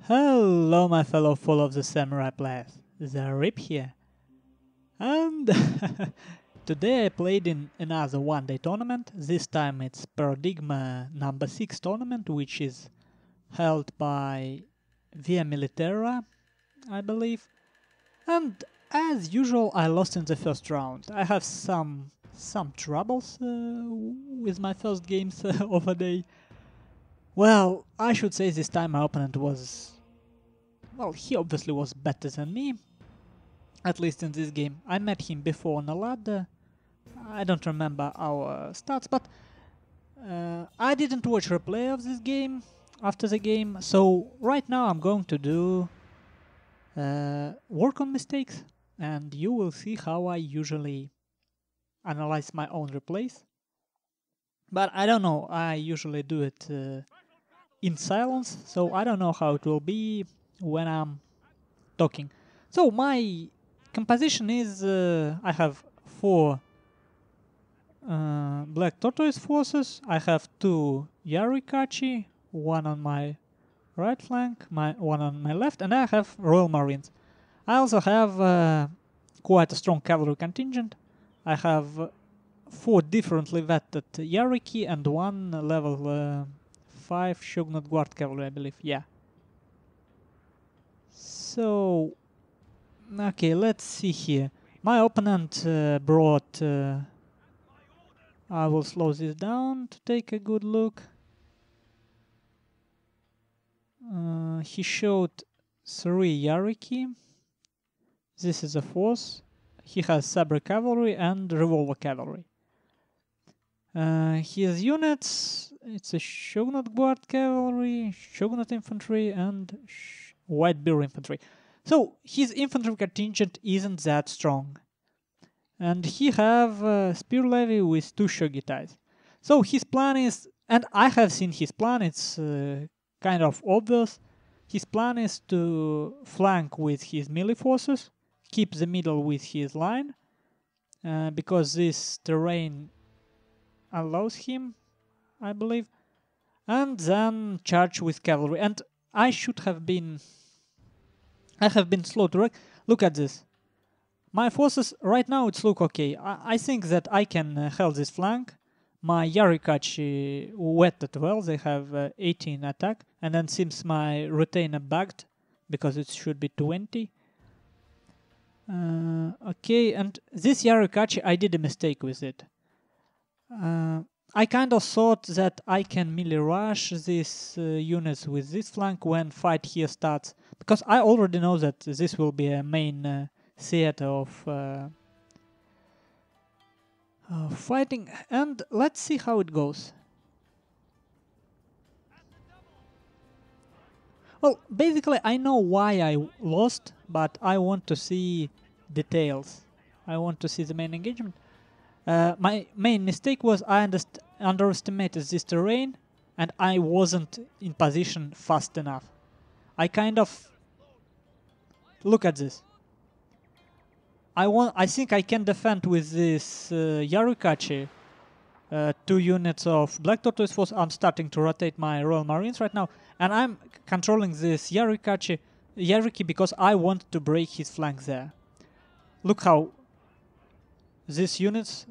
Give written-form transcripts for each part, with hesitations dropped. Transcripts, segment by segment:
Hello, my fellow full of the samurai players. Zaript here. And today I played in another one-day tournament. This time it's Paradigma number 6 tournament, which is held by Via Militera, I believe. And as usual, I lost in the first round. I have some troubles with my first games of a day. Well, I should say this time my opponent was... well, he obviously was better than me, at least in this game. I met him before on a ladder. I don't remember our stats, but I didn't watch replay of this game after the game, so right now I'm going to do work on mistakes, and you will see how I usually analyze my own replays. But I don't know, I usually do it in silence, so I don't know how it will be when I'm talking. So my composition is I have 4 black tortoise forces, I have 2 Yarikachi, 1 on my right flank, 1 on my left, and I have Royal Marines. I also have quite a strong cavalry contingent. I have 4 differently vetted Yariki and 1 level 5 Shogun Guard cavalry, I believe, yeah. So, okay, let's see here. My opponent brought... I will slow this down to take a good look. He showed 3 Yariki. This is a force. He has saber cavalry and revolver cavalry. His units, it's a Shogunate Guard cavalry, Shogunate infantry, and White Bear infantry. So his infantry contingent isn't that strong. And he have spear levy with 2 shogitais. So his plan is, and I have seen his plan, it's kind of obvious. His plan is to flank with his melee forces, keep the middle with his line, because this terrain allows him, I believe, and then charge with cavalry. And I have been slow to react. Look at this. My forces right now it's look okay. I think that I can hold this flank. My Yarikachi wetted well. They have 18 attack, and then seems my retainer bugged because it should be 20. Okay, and this Yarikachi I did a mistake with it. I kind of thought that I can melee rush these units with this flank when fight here starts, because I already know that this will be a main theater of fighting, and let's see how it goes. Well, basically I know why I lost, but I want to see details. I want to see the main engagement. My main mistake was I underestimated this terrain, and I wasn't in position fast enough. I kind of... look at this. I think I can defend with this Yarikachi 2 units of Black Tortoise Force. I'm starting to rotate my Royal Marines right now, and I'm controlling this Yariki because I want to break his flank there. Look how these units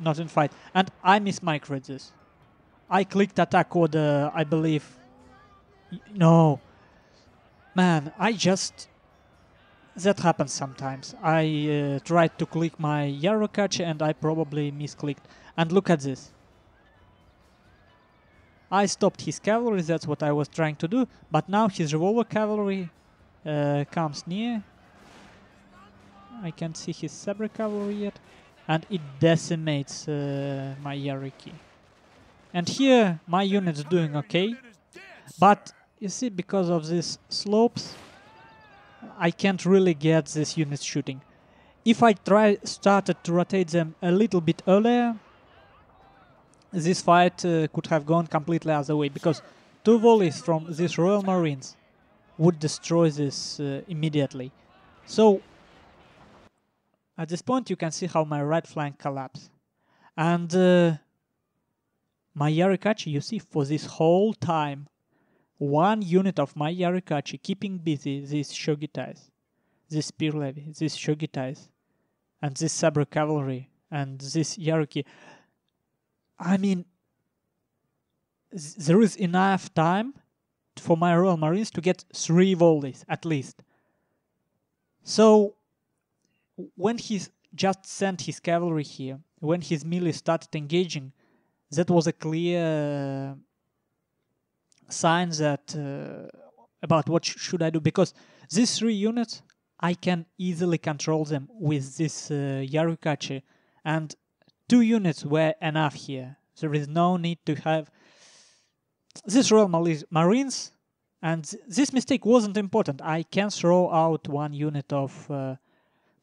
not in fight, and I mismicroed this. I clicked attack order, I believe. No, man, I just... that happens sometimes. I tried to click my Yarikachi and I probably misclicked. And look at this. I stopped his cavalry, that's what I was trying to do, but now his revolver cavalry comes near. I can't see his saber cavalry yet. And it decimates my Yariki. And here my unit's doing okay, but you see, because of these slopes, I can't really get this unit shooting. If I started to rotate them a little bit earlier, this fight could have gone completely other way, because 2 volleys from these Royal Marines would destroy this immediately. So at this point you can see how my right flank collapsed. And my Yarikachi, you see, for this whole time one unit of my Yarikachi, keeping busy these Shogitais, this spear levy, this Shogitais, and this saber cavalry, and this Yaruki. I mean, there is enough time for my Royal Marines to get 3 volleys at least. So when he just sent his cavalry here, when his melee started engaging, that was a clear sign that about what should I do, because these 3 units I can easily control them with this Yarukachi, and 2 units were enough here. There is no need to have this Royal Marines, and this mistake wasn't important. I can throw out 1 unit of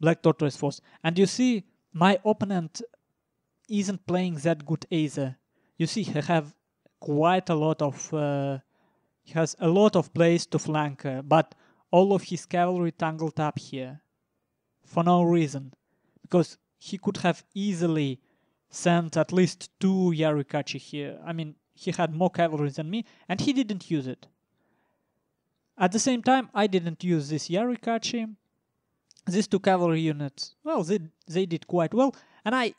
Black Tortoise Force, and you see my opponent isn't playing that good either. You see he have quite a lot of he has a lot of place to flank, but all of his cavalry tangled up here for no reason, because he could have easily sent at least 2 Yarukachi here. I mean, he had more cavalry than me, and he didn't use it. At the same time, I didn't use this Yarukachi. These 2 cavalry units, well, they did quite well, and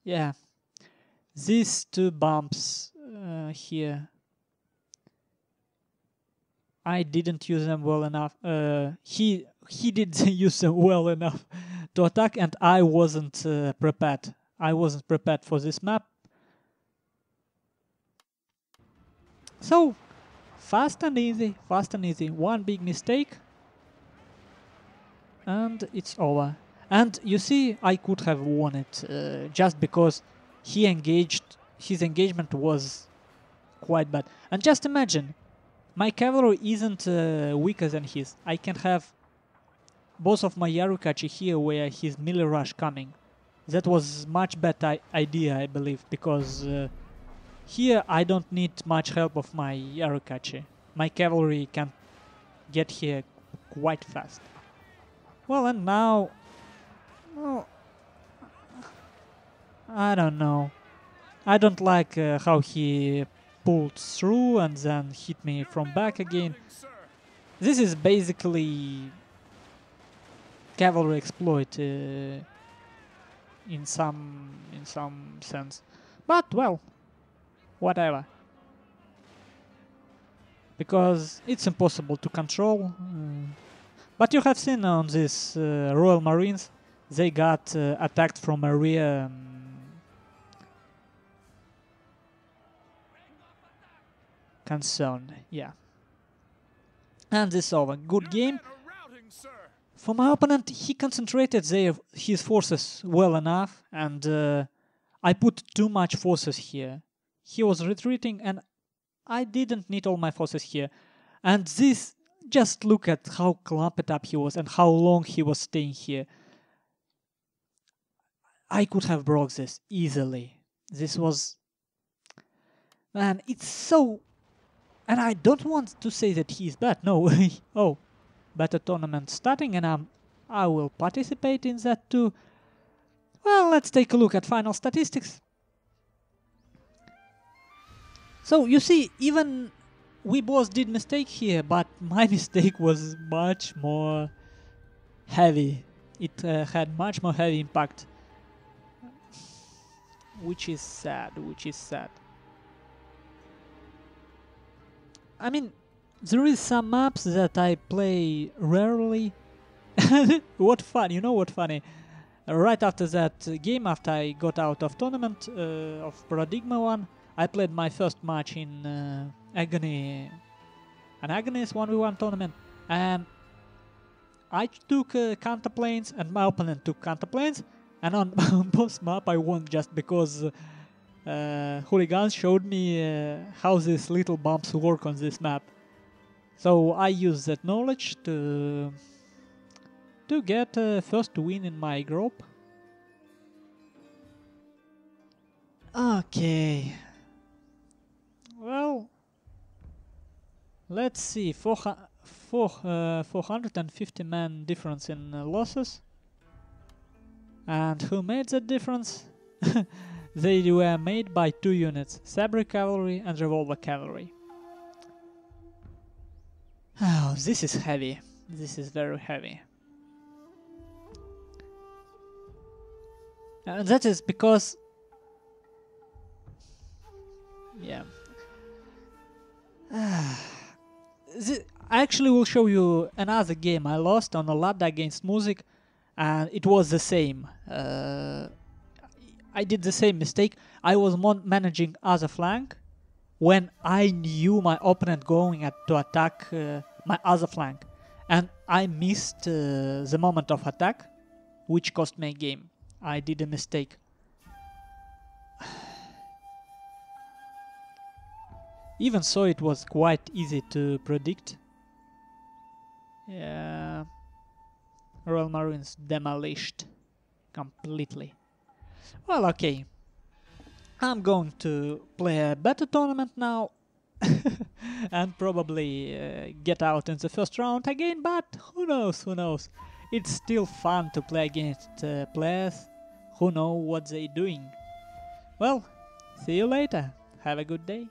yeah, these 2 bumps here, I didn't use them well enough. He did use them well enough to attack, and I wasn't prepared. I wasn't prepared for this map. So, fast and easy, 1 big mistake, and it's over. And you see, I could have won it just because his engagement was quite bad. And just imagine, my cavalry isn't weaker than his. I can have both of my Yarukachi here where his melee rush coming. That was much better idea, I believe, because here I don't need much help of my Yarukachi. My cavalry can get here quite fast. Well, and now, oh, I don't know. I don't like how he pulled through and then hit me from back again. This is basically cavalry exploit in some sense, but well, whatever, because it's impossible to control. But you have seen on these Royal Marines, they got attacked from a rear concern, yeah. And this is over. Good game. For my opponent, he concentrated his forces well enough, and I put too much forces here. He was retreating, and I didn't need all my forces here. And this, just look at how clumped up he was and how long he was staying here. I could have broke this easily. This was... Man, it's so... And I don't want to say that he's bad, no. Oh, better tournament starting, and I will participate in that too. Well, let's take a look at final statistics. So, you see, even we both did mistake here, but my mistake was much more heavy. It had much more heavy impact. Which is sad, I mean, there is some maps that I play rarely. What fun, you know what funny? Right after that game, after I got out of tournament of Paradigma 1, I played my first match in Agony. An Agony's 1v1 tournament, and I took counterplanes and my opponent took counterplanes, and on both map I won just because hooligans showed me how these little bumps work on this map. So I used that knowledge to get first win in my group. Okay. Well, let's see. 450 man difference in losses. And who made that difference? They were made by 2 units, Sabre Cavalry and Revolver Cavalry. Oh, this is heavy. This is very heavy. And that is because... yeah. I actually will show you another game I lost on a ladder against Music, and it was the same. I did the same mistake. I was managing other flank when I knew my opponent going to attack my other flank, and I missed the moment of attack, which cost me a game. I did a mistake. Even so, it was quite easy to predict. Yeah, Royal Marines demolished completely. Well, okay. I'm going to play a better tournament now and probably get out in the first round again, but who knows, who knows. It's still fun to play against players who know what they're doing. Well, see you later. Have a good day.